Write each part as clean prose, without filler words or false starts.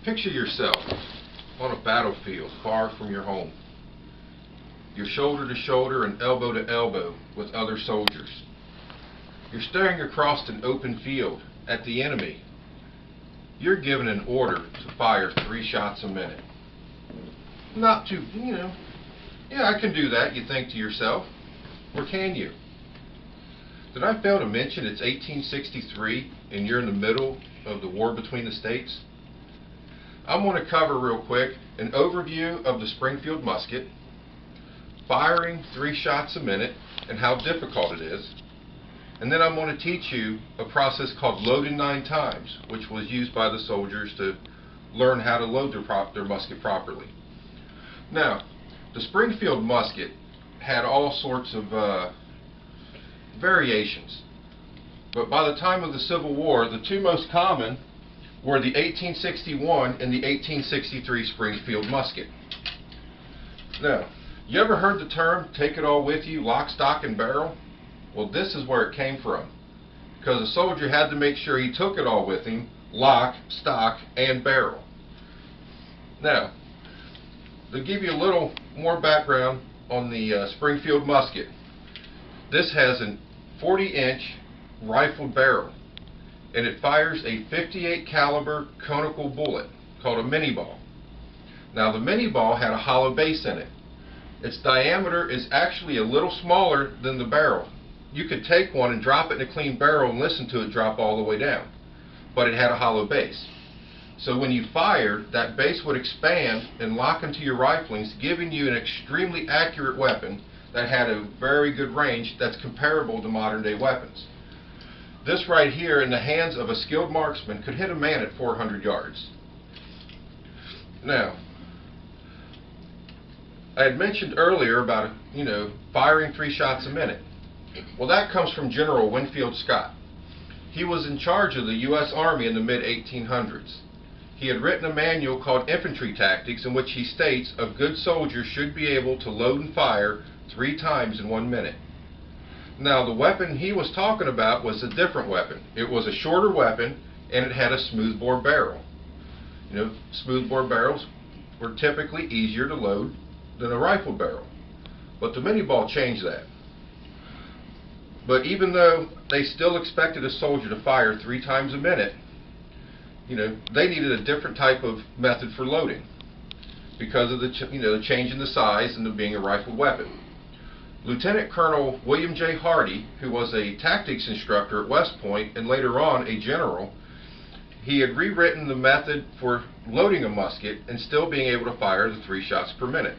Picture yourself on a battlefield far from your home. You're shoulder to shoulder and elbow to elbow with other soldiers. You're staring across an open field at the enemy. You're given an order to fire 3 shots a minute. Not too, yeah, I can do that, you think to yourself. Or can you? Did I fail to mention it's 1863 and you're in the middle of the war between the states? I'm going to cover real quick an overview of the Springfield musket, firing 3 shots a minute and how difficult it is. And then I'm going to teach you a process called loading 9 times, which was used by the soldiers to learn how to load their musket properly. Now, the Springfield musket had all sorts of variations. But by the time of the Civil War, the 2 most common were the 1861 and the 1863 Springfield musket. Now, you ever heard the term, take it all with you, lock, stock, and barrel? Well, this is where it came from. Because a soldier had to make sure he took it all with him, lock, stock, and barrel. Now, to give you a little more background on the Springfield musket, this has a 40-inch rifled barrel, and it fires a .58 caliber conical bullet called a mini ball. Now, the mini ball had a hollow base in it. Its diameter is actually a little smaller than the barrel. You could take one and drop it in a clean barrel and listen to it drop all the way down, but it had a hollow base. So when you fired, that base would expand and lock into your riflings, giving you an extremely accurate weapon that had a very good range that's comparable to modern day weapons. This right here in the hands of a skilled marksman could hit a man at 400 yards. Now, I had mentioned earlier about, firing 3 shots a minute. Well, that comes from General Winfield Scott. He was in charge of the U.S. Army in the mid-1800s. He had written a manual called Infantry Tactics, in which he states a good soldier should be able to load and fire 3 times in 1 minute. Now, the weapon he was talking about was a different weapon. It was a shorter weapon, and it had a smoothbore barrel. Smoothbore barrels were typically easier to load than a rifle barrel. But the mini ball changed that. But even though they still expected a soldier to fire 3 times a minute, they needed a different type of method for loading because of the change in the size and it being a rifled weapon. Lieutenant Colonel William J. Hardy, who was a tactics instructor at West Point and later on a general, he had rewritten the method for loading a musket and still being able to fire the 3 shots per minute.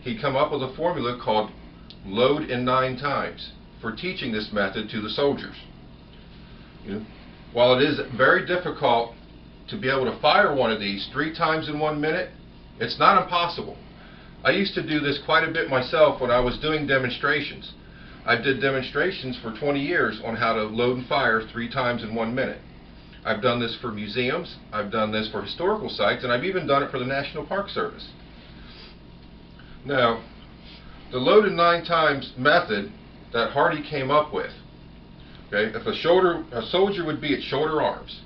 He'd come up with a formula called load in 9 times for teaching this method to the soldiers. While it is very difficult to be able to fire one of these 3 times in 1 minute, it's not impossible. I used to do this quite a bit myself when I was doing demonstrations. I did demonstrations for 20 years on how to load and fire 3 times in 1 minute. I've done this for museums, I've done this for historical sites, and I've even done it for the National Park Service. Now, the load in 9 times method that Hardy came up with, if a soldier would be at shoulder arms,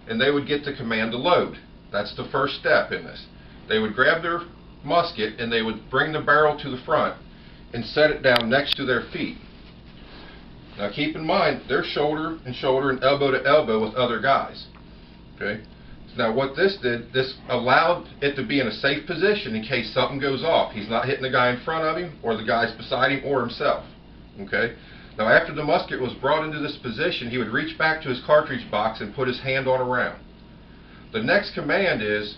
and they would get the command to load. That's the first step in this. They would grab their musket and they would bring the barrel to the front and set it down next to their feet. Now keep in mind, they're shoulder and shoulder and elbow to elbow with other guys. Now what this did, this allowed it to be in a safe position in case something goes off. He's not hitting the guy in front of him or the guys beside him or himself. Now after the musket was brought into this position, he would reach back to his cartridge box and put his hand on a round. The next command is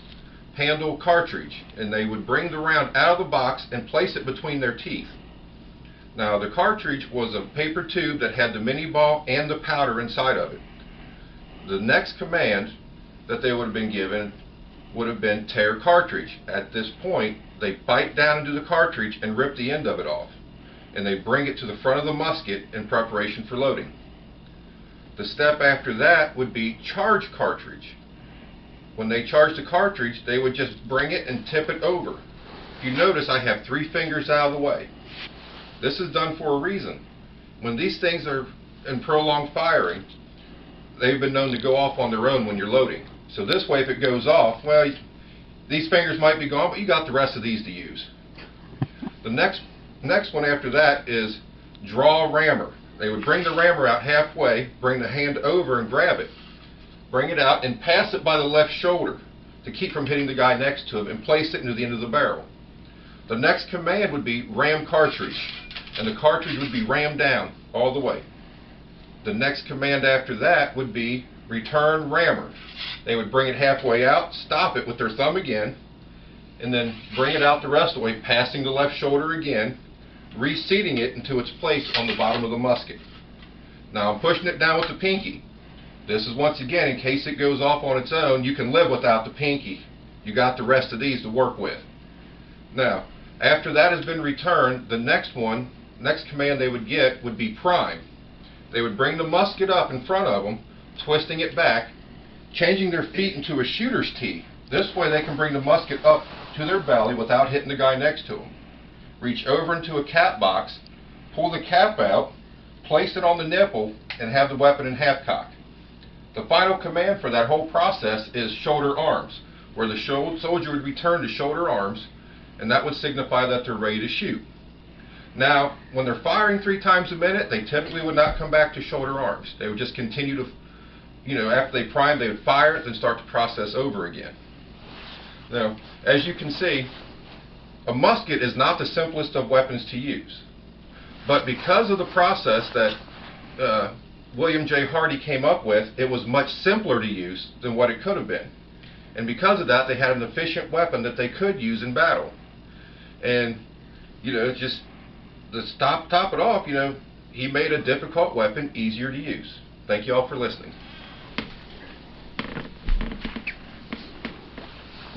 handle cartridge, and they would bring the round out of the box and place it between their teeth. Now the cartridge was a paper tube that had the mini ball and the powder inside of it. The next command that they would have been given would have been tear cartridge. At this point, they bite down into the cartridge and rip the end of it off, and they bring it to the front of the musket in preparation for loading. The step after that would be charge cartridge. When they charged the cartridge, they would just bring it and tip it over. If you notice, I have 3 fingers out of the way. This is done for a reason. When these things are and prolonged firing, they've been known to go off on their own when you're loading. So this way, if it goes off, well, these fingers might be gone, but you got the rest of these to use. The next one after that is draw rammer. They would bring the rammer out halfway, bring the hand over and grab it, bring it out and pass it by the left shoulder to keep from hitting the guy next to him, and place it into the end of the barrel. The next command would be ram cartridge, and the cartridge would be rammed down all the way. The next command after that would be return rammer. They would bring it halfway out, stop it with their thumb again, and then bring it out the rest of the way, passing the left shoulder again, reseating it into its place on the bottom of the musket. Now I'm pushing it down with the pinky. This is once again in case it goes off on its own. You can live without the pinky. You got the rest of these to work with. Now, after that has been returned, the next command they would get would be prime. They would bring the musket up in front of them, twisting it back, changing their feet into a shooter's tee. This way they can bring the musket up to their belly without hitting the guy next to them. Reach over into a cap box, pull the cap out, place it on the nipple, and have the weapon in half cock. The final command for that whole process is shoulder arms, where the soldier would return to shoulder arms, and that would signify that they're ready to shoot. Now, when they're firing 3 times a minute, they typically would not come back to shoulder arms. They would just continue to, after they prime, they would fire it, then start the process over again. Now, as you can see, a musket is not the simplest of weapons to use. But because of the process that William J. Hardy came up with, it was much simpler to use than what it could have been. And because of that, they had an efficient weapon that they could use in battle. And, just to top it off, he made a difficult weapon easier to use. Thank you all for listening.